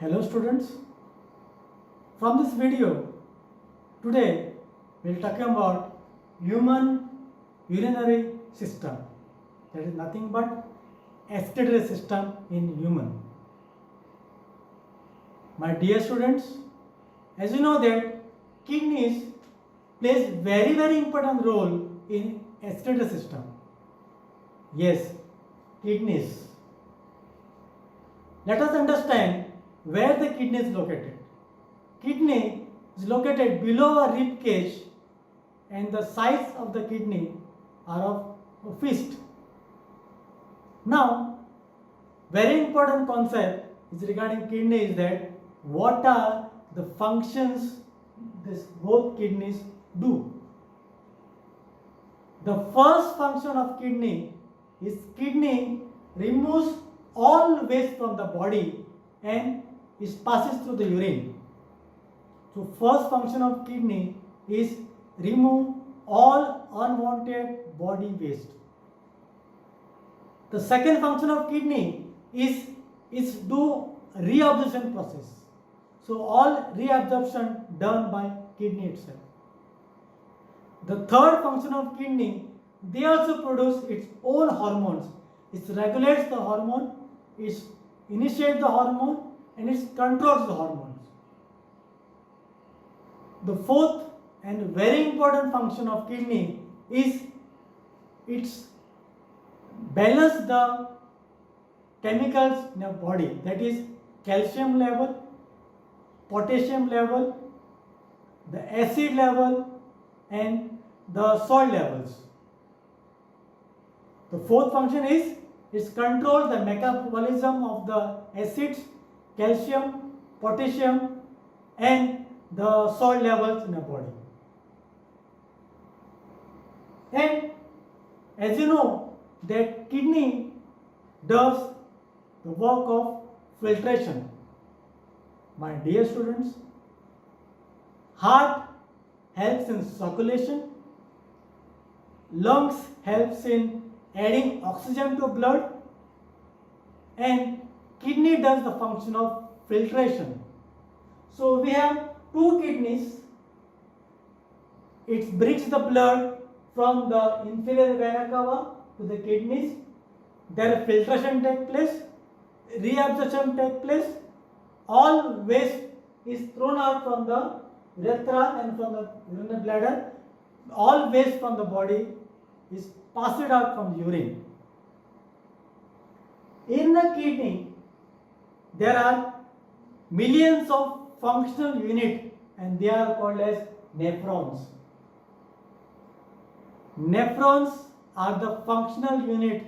Hello students, from this video today we will talk about human urinary system, that is nothing but excretory system in human. My dear students, as you know that kidneys plays very important role in excretory system. Yes, kidneys. Let us understand where the kidney is located. Kidney is located below a rib cage and the sides of the kidney are of a fist. Now, very important concept is regarding kidney is that what are the functions this both kidneys do. The first function of kidney is kidney removes all waste from the body and it passes through the urine. So first function of kidney is remove all unwanted body waste. The second function of kidney is do reabsorption process. So all reabsorption done by kidney itself. The third function of kidney, they also produce its own hormones. It regulates the hormone, it initiates the hormone and it controls the hormones. The fourth and very important function of kidney is it's balance the chemicals in your body, that is calcium level, potassium level, the acid level and the salt levels. The fourth function is it controls the metabolism of the acids, calcium, potassium and the salt levels in the body. And as you know that kidney does the work of filtration. My dear students, heart helps in circulation, lungs helps in adding oxygen to blood and kidney does the function of filtration. So we have two kidneys. It brings the blood from the inferior vena cava to the kidneys. There filtration takes place, reabsorption takes place, all waste is thrown out from the urethra and from the urinary bladder. All waste from the body is passed out from the urine. In the kidney, there are millions of functional units and they are called as nephrons. Nephrons are the functional unit.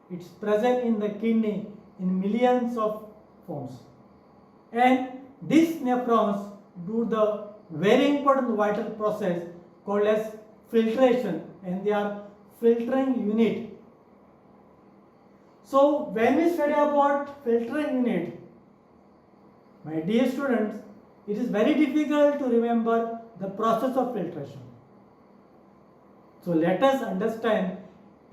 It's present in the kidney in millions of forms. And these nephrons do the very important vital process called as filtration and they are filtering unit. So when we study about filtering unit, my dear students, it is very difficult to remember the process of filtration. So let us understand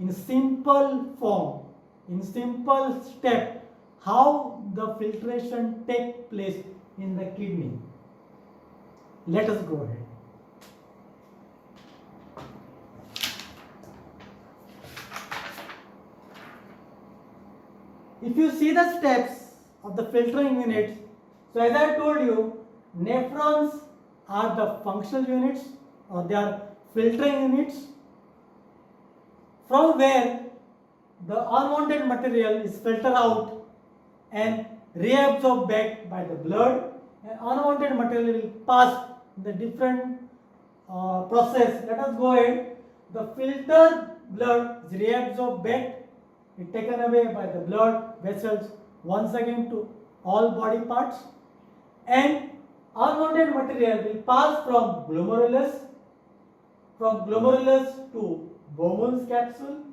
in simple form, in simple step, how the filtration takes place in the kidney. Let us go ahead. If you see the steps of the filtering units, so as I told you, nephrons are the functional units or they are filtering units from where the unwanted material is filtered out and reabsorbed back by the blood and unwanted material will pass in the different process. Let us go ahead. The filtered blood is reabsorbed back, it taken away by the blood vessels once again to all body parts and unwanted material will pass from glomerulus to Bowman's capsule,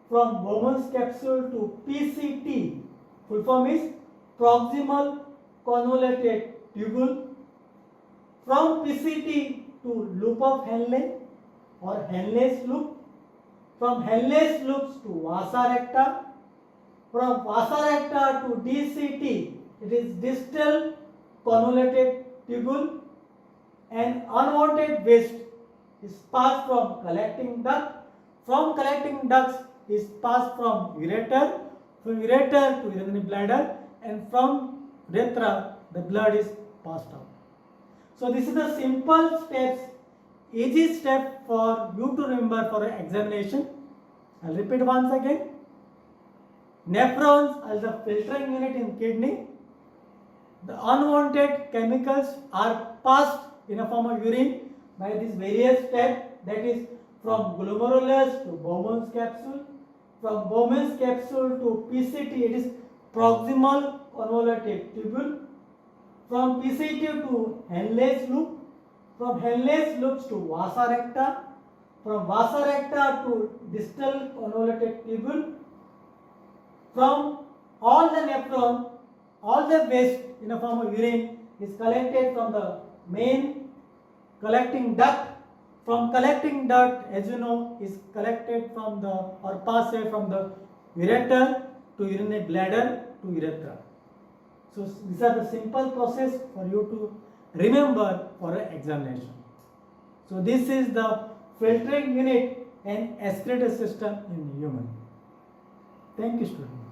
from Bowman's capsule to PCT, full form is proximal convoluted tubule, from PCT to loop of Henle or Henle's loop, from Henle's loops to vasa recta, from vasa recta to DCT, it is distal convoluted tubule, and unwanted waste is passed from collecting duct. From collecting ducts is passed from ureter to urinary bladder, and from urethra the blood is passed out. So this is the simple steps, easy step for you to remember for examination. I'll repeat once again. Nephrons are the filtering unit in kidney. The unwanted chemicals are passed in a form of urine by these various steps, that is from glomerulus to Bowman's capsule, from Bowman's capsule to PCT, it is proximal convoluted tubule, from PCT to Henle's loop, from Henle's loops to vasa recta, from vasa recta to distal convoluted tubule. From all the nephron, all the waste in a form of urine is collected from the main collecting duct. From collecting duct, as you know, is collected from the or passed from the ureter to urinary bladder to urethra. So these are the simple process for you to remember for an examination. So this is the filtering unit and excretory system in human. Thank you, students.